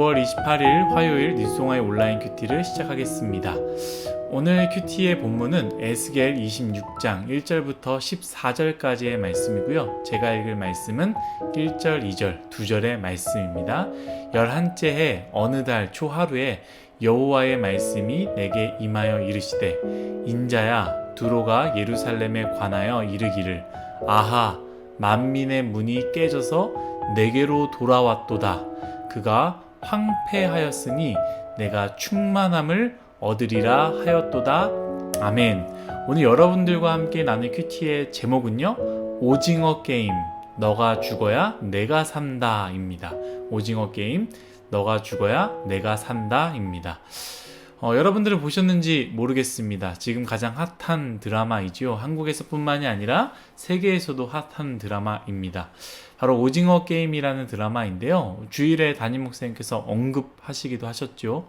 9월 28일 화요일 뉴스송아의 온라인 큐티를 시작하겠습니다. 오늘 큐티의 본문은 에스겔 26장 1절부터 14절까지의 말씀이고요. 제가 읽을 말씀은 1절, 2절, 2절의 말씀입니다. 11째 해 어느 달 초하루에 여호와의 말씀이 내게 임하여 이르시되 인자야 두로가 예루살렘에 관하여 이르기를 아하 만민의 문이 깨져서 내게로 돌아왔도다. 그가 황폐하였으니 내가 충만함을 얻으리라 하였도다. 아멘. 오늘 여러분들과 함께 나눌 큐티의 제목은요, 오징어 게임 너가 죽어야 내가 산다 입니다. 오징어 게임 너가 죽어야 내가 산다 입니다. 여러분들은 보셨는지 모르겠습니다. 지금 가장 핫한 드라마이죠. 한국에서 뿐만이 아니라 세계에서도 핫한 드라마입니다. 바로 오징어 게임이라는 드라마인데요. 주일에 담임 목사님께서 언급하시기도 하셨죠.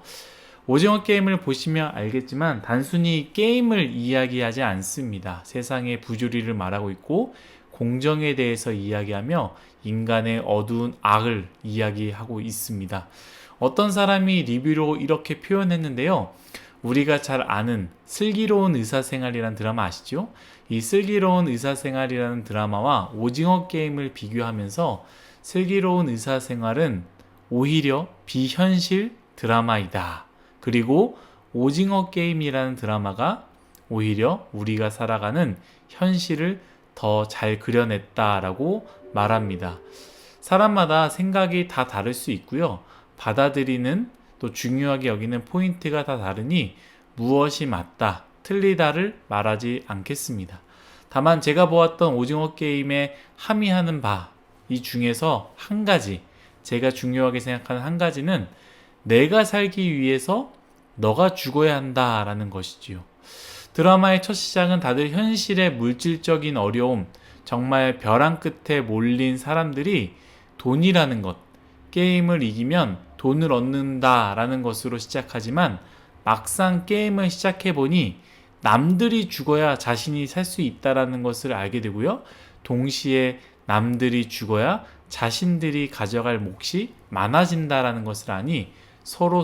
오징어 게임을 보시면 알겠지만 단순히 게임을 이야기하지 않습니다. 세상의 부조리를 말하고 있고 공정에 대해서 이야기하며 인간의 어두운 악을 이야기하고 있습니다. 어떤 사람이 리뷰로 이렇게 표현했는데요. 우리가 잘 아는 슬기로운 의사생활이라는 드라마 아시죠? 이 슬기로운 의사생활이라는 드라마와 오징어 게임을 비교하면서 슬기로운 의사생활은 오히려 비현실 드라마이다. 그리고 오징어 게임이라는 드라마가 오히려 우리가 살아가는 현실을 더 잘 그려냈다라고 말합니다. 사람마다 생각이 다 다를 수 있고요. 받아들이는 또 중요하게 여기는 포인트가 다 다르니 무엇이 맞다, 틀리다를 말하지 않겠습니다. 다만 제가 보았던 오징어 게임에 함의하는 바, 이 중에서 한 가지, 제가 중요하게 생각하는 한 가지는 내가 살기 위해서 너가 죽어야 한다라는 것이지요. 드라마의 첫 시작은 다들 현실의 물질적인 어려움, 정말 벼랑 끝에 몰린 사람들이 돈이라는 것, 게임을 이기면 돈을 얻는다라는 것으로 시작하지만 막상 게임을 시작해보니 남들이 죽어야 자신이 살 수 있다라는 것을 알게 되고요. 동시에 남들이 죽어야 자신들이 가져갈 몫이 많아진다라는 것을 아니 서로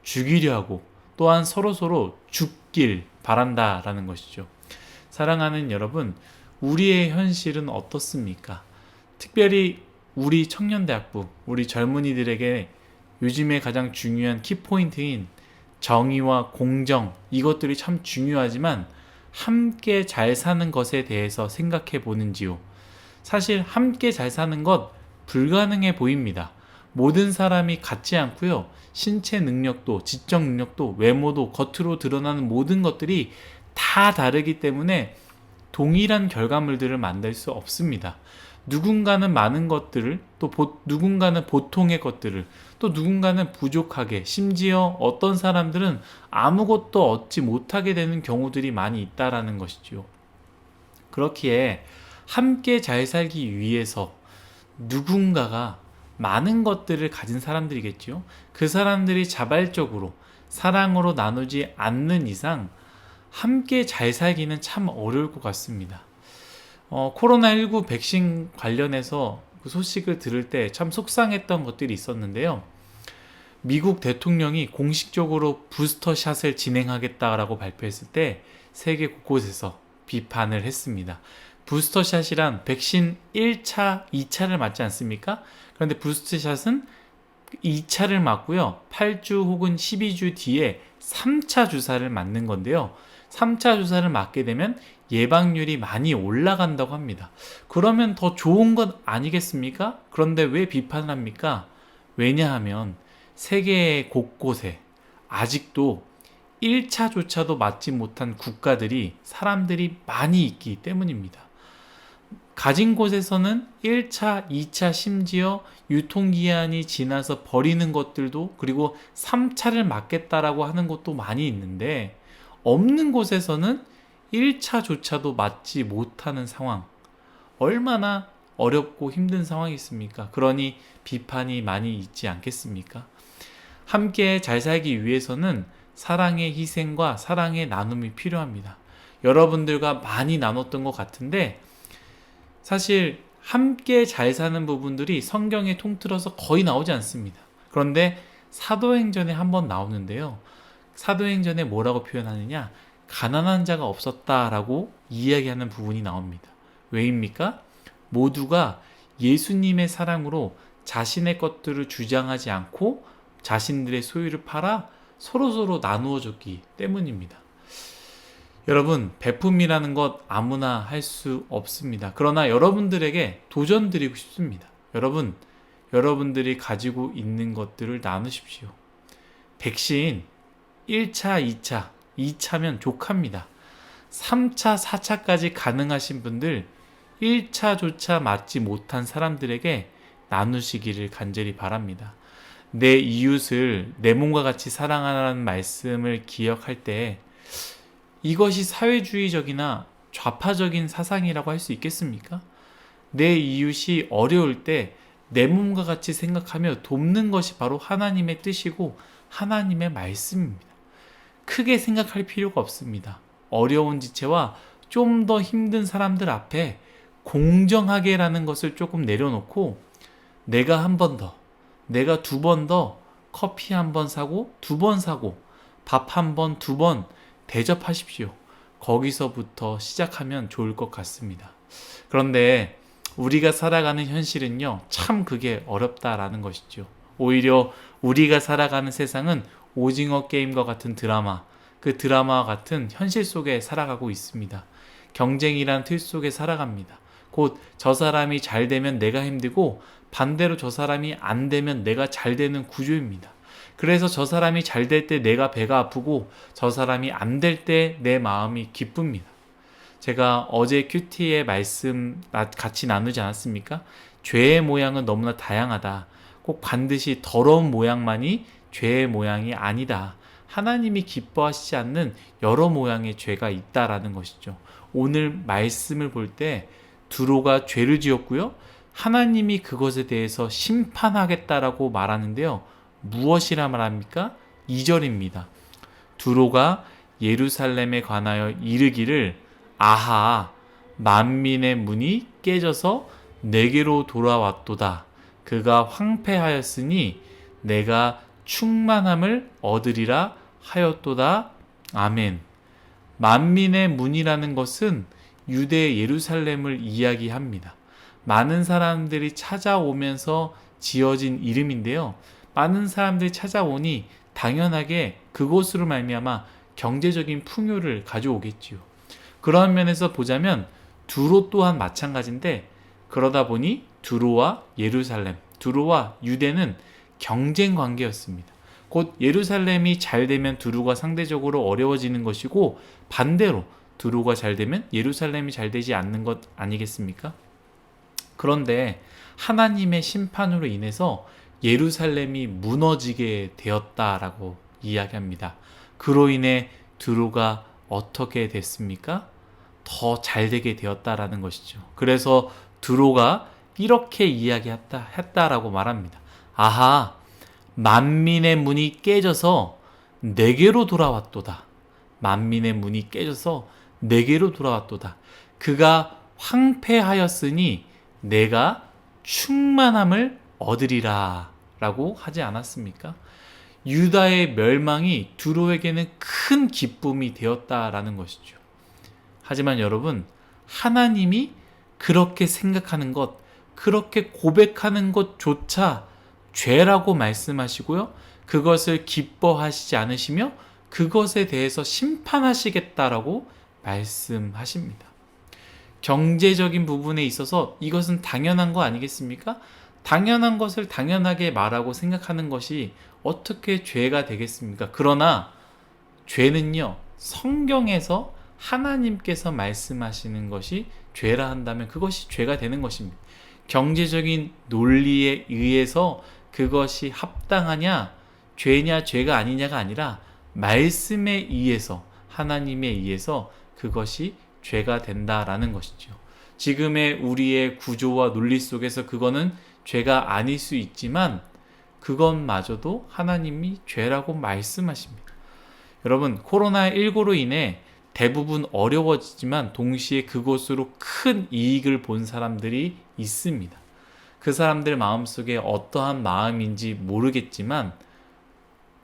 죽이려 하고 또한 서로 죽길 바란다라는 것이죠. 사랑하는 여러분, 우리의 현실은 어떻습니까? 특별히 우리 청년대학부, 우리 젊은이들에게 요즘에 가장 중요한 키포인트인 정의와 공정, 이것들이 참 중요하지만 함께 잘 사는 것에 대해서 생각해 보는지요. 사실 함께 잘 사는 것 불가능해 보입니다. 모든 사람이 같지 않고요. 신체 능력도, 지적 능력도, 외모도, 겉으로 드러나는 모든 것들이 다 다르기 때문에 동일한 결과물들을 만들 수 없습니다. 누군가는 많은 것들을, 또 누군가는 보통의 것들을, 또 누군가는 부족하게, 심지어 어떤 사람들은 아무것도 얻지 못하게 되는 경우들이 많이 있다라는 것이죠. 그렇기에 함께 잘 살기 위해서 누군가가 많은 것들을 가진 사람들이겠죠. 그 사람들이 자발적으로 사랑으로 나누지 않는 이상 함께 잘 살기는 참 어려울 것 같습니다. 코로나19 백신 관련해서 그 소식을 들을 때 참 속상했던 것들이 있었는데요. 미국 대통령이 공식적으로 부스터샷을 진행하겠다라고 발표했을 때 세계 곳곳에서 비판을 했습니다. 부스터샷이란 백신 1차, 2차를 맞지 않습니까? 그런데 부스터샷은 2차를 맞고요. 8주 혹은 12주 뒤에 3차 주사를 맞는 건데요. 3차 주사를 맞게 되면 예방률이 많이 올라간다고 합니다. 그러면 더 좋은 것 아니겠습니까? 그런데 왜 비판을 합니까? 왜냐하면 세계 곳곳에 아직도 1차조차도 맞지 못한 국가들이, 사람들이 많이 있기 때문입니다. 가진 곳에서는 1차, 2차, 심지어 유통기한이 지나서 버리는 것들도, 그리고 3차를 맞겠다라고 하는 것도 많이 있는데, 없는 곳에서는 1차조차도 맞지 못하는 상황, 얼마나 어렵고 힘든 상황이 있습니까? 그러니 비판이 많이 있지 않겠습니까? 함께 잘 살기 위해서는 사랑의 희생과 사랑의 나눔이 필요합니다. 여러분들과 많이 나눴던 것 같은데 사실 함께 잘 사는 부분들이 성경에 통틀어서 거의 나오지 않습니다. 그런데 사도행전에 한번 나오는데요. 사도행전에 뭐라고 표현하느냐? 가난한 자가 없었다라고 이야기하는 부분이 나옵니다. 왜입니까? 모두가 예수님의 사랑으로 자신의 것들을 주장하지 않고 자신들의 소유를 팔아 서로서로 나누어 줬기 때문입니다. 여러분, 베품이라는 것 아무나 할 수 없습니다. 그러나 여러분들에게 도전드리고 싶습니다. 여러분들이 가지고 있는 것들을 나누십시오. 백신 1차, 2차, 2차면 족합니다. 3차, 4차까지 가능하신 분들 1차조차 맞지 못한 사람들에게 나누시기를 간절히 바랍니다. 내 이웃을 내 몸과 같이 사랑하라는 말씀을 기억할 때 이것이 사회주의적이나 좌파적인 사상이라고 할 수 있겠습니까? 내 이웃이 어려울 때 내 몸과 같이 생각하며 돕는 것이 바로 하나님의 뜻이고 하나님의 말씀입니다. 크게 생각할 필요가 없습니다. 어려운 지체와 좀 더 힘든 사람들 앞에 공정하게라는 것을 조금 내려놓고 내가 한 번 더, 내가 두 번 더 커피 한 번 사고 두 번 사고 밥 한 번, 두 번 대접하십시오. 거기서부터 시작하면 좋을 것 같습니다. 그런데 우리가 살아가는 현실은요, 참 그게 어렵다라는 것이죠. 오히려 우리가 살아가는 세상은 오징어 게임과 같은 드라마, 그 드라마와 같은 현실 속에 살아가고 있습니다. 경쟁이란 틀 속에 살아갑니다. 곧 저 사람이 잘 되면 내가 힘들고 반대로 저 사람이 안 되면 내가 잘 되는 구조입니다. 그래서 저 사람이 잘 될 때 내가 배가 아프고 저 사람이 안 될 때 내 마음이 기쁩니다. 제가 어제 큐티의 말씀 같이 나누지 않았습니까? 죄의 모양은 너무나 다양하다. 꼭 반드시 더러운 모양만이 죄의 모양이 아니다. 하나님이 기뻐하시지 않는 여러 모양의 죄가 있다라는 것이죠. 오늘 말씀을 볼 때 두로가 죄를 지었고요. 하나님이 그것에 대해서 심판하겠다라고 말하는데요. 무엇이라 말합니까? 2절입니다. 두로가 예루살렘에 관하여 이르기를 아하, 만민의 문이 깨져서 내게로 돌아왔도다. 그가 황폐하였으니 내가 충만함을 얻으리라 하였도다. 아멘. 만민의 문이라는 것은 유대 예루살렘을 이야기합니다. 많은 사람들이 찾아오면서 지어진 이름인데요. 많은 사람들이 찾아오니 당연하게 그곳으로 말미암아 경제적인 풍요를 가져오겠지요. 그런 면에서 보자면 두로 또한 마찬가지인데, 그러다 보니 두로와 예루살렘, 두로와 유대는 경쟁 관계였습니다. 곧 예루살렘이 잘 되면 두로가 상대적으로 어려워지는 것이고 반대로 두로가 잘 되면 예루살렘이 잘 되지 않는 것 아니겠습니까? 그런데 하나님의 심판으로 인해서 예루살렘이 무너지게 되었다라고 이야기합니다. 그로 인해 두로가 어떻게 됐습니까? 더 잘되게 되었다라는 것이죠. 그래서 두로가 이렇게 이야기했다라고 말합니다. 아하, 만민의 문이 깨져서 내게로 돌아왔도다. 만민의 문이 깨져서 내게로 돌아왔도다. 그가 황폐하였으니 내가 충만함을 얻으리라 라고 하지 않았습니까? 유다의 멸망이 두로에게는 큰 기쁨이 되었다라는 것이죠. 하지만 여러분, 하나님이 그렇게 생각하는 것, 그렇게 고백하는 것조차 죄라고 말씀하시고요. 그것을 기뻐하시지 않으시며 그것에 대해서 심판하시겠다라고 말씀하십니다. 경제적인 부분에 있어서 이것은 당연한 거 아니겠습니까? 당연한 것을 당연하게 말하고 생각하는 것이 어떻게 죄가 되겠습니까? 그러나 죄는요, 성경에서 하나님께서 말씀하시는 것이 죄라 한다면 그것이 죄가 되는 것입니다. 경제적인 논리에 의해서 그것이 합당하냐, 죄냐, 죄가 아니냐가 아니라 말씀에 의해서, 하나님에 의해서 그것이 죄가 된다라는 것이죠. 지금의 우리의 구조와 논리 속에서 그거는 죄가 아닐 수 있지만 그것마저도 하나님이 죄라고 말씀하십니다. 여러분, 코로나19로 인해 대부분 어려워지지만 동시에 그것으로 큰 이익을 본 사람들이 있습니다. 그 사람들 마음속에 어떠한 마음인지 모르겠지만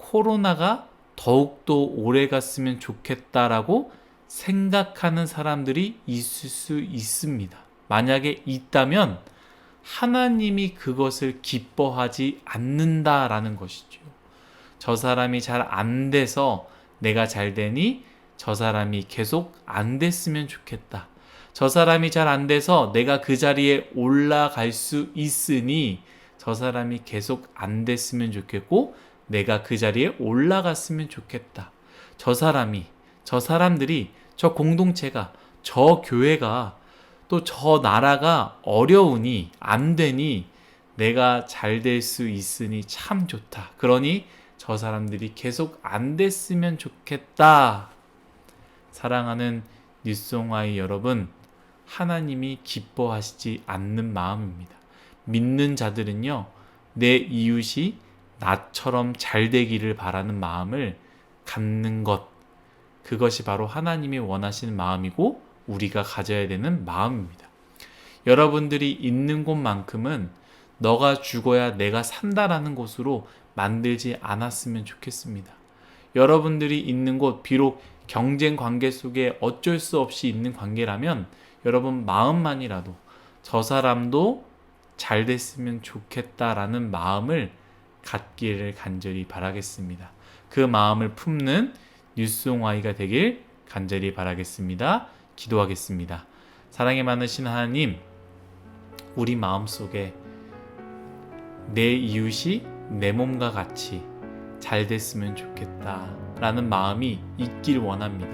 코로나가 더욱더 오래 갔으면 좋겠다라고 생각하는 사람들이 있을 수 있습니다. 만약에 있다면 하나님이 그것을 기뻐하지 않는다라는 것이죠. 저 사람이 잘 안 돼서 내가 잘 되니 저 사람이 계속 안 됐으면 좋겠다. 저 사람이 잘 안 돼서 내가 그 자리에 올라갈 수 있으니 저 사람이 계속 안 됐으면 좋겠고 내가 그 자리에 올라갔으면 좋겠다. 저 사람들이, 저 공동체가, 저 교회가, 또 저 나라가 어려우니, 안 되니 내가 잘 될 수 있으니 참 좋다. 그러니 저 사람들이 계속 안 됐으면 좋겠다. 사랑하는 뉴송아이 여러분, 하나님이 기뻐하시지 않는 마음입니다. 믿는 자들은요, 내 이웃이 나처럼 잘 되기를 바라는 마음을 갖는 것, 그것이 바로 하나님이 원하시는 마음이고 우리가 가져야 되는 마음입니다. 여러분들이 있는 곳만큼은 너가 죽어야 내가 산다라는 곳으로 만들지 않았으면 좋겠습니다. 여러분들이 있는 곳, 비록 경쟁 관계 속에 어쩔 수 없이 있는 관계라면 여러분 마음만이라도 저 사람도 잘 됐으면 좋겠다라는 마음을 갖기를 간절히 바라겠습니다. 그 마음을 품는 뉴송아이가 되길 간절히 바라겠습니다. 기도하겠습니다. 사랑이 많으신 하나님, 우리 마음속에 내 이웃이 내 몸과 같이 잘 됐으면 좋겠다라는 마음이 있길 원합니다.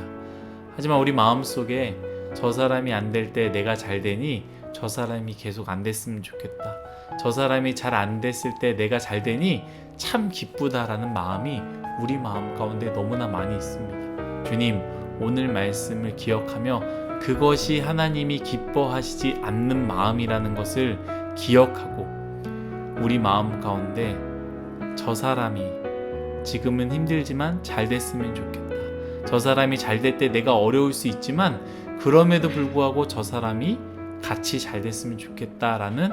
하지만 우리 마음속에 저 사람이 안 될 때 내가 잘 되니 저 사람이 계속 안 됐으면 좋겠다. 저 사람이 잘 안 됐을 때 내가 잘 되니 참 기쁘다라는 마음이 우리 마음 가운데 너무나 많이 있습니다. 주님, 오늘 말씀을 기억하며 그것이 하나님이 기뻐하시지 않는 마음이라는 것을 기억하고 우리 마음 가운데 저 사람이 지금은 힘들지만 잘 됐으면 좋겠다. 저 사람이 잘 될 때 내가 어려울 수 있지만 그럼에도 불구하고 저 사람이 같이 잘 됐으면 좋겠다라는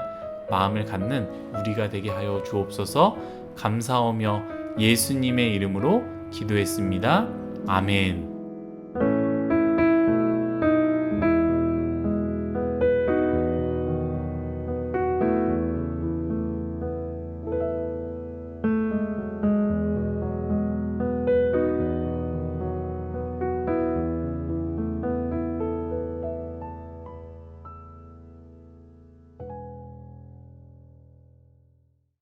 마음을 갖는 우리가 되게 하여 주옵소서. 감사하며 예수님의 이름으로 기도했습니다. 아멘.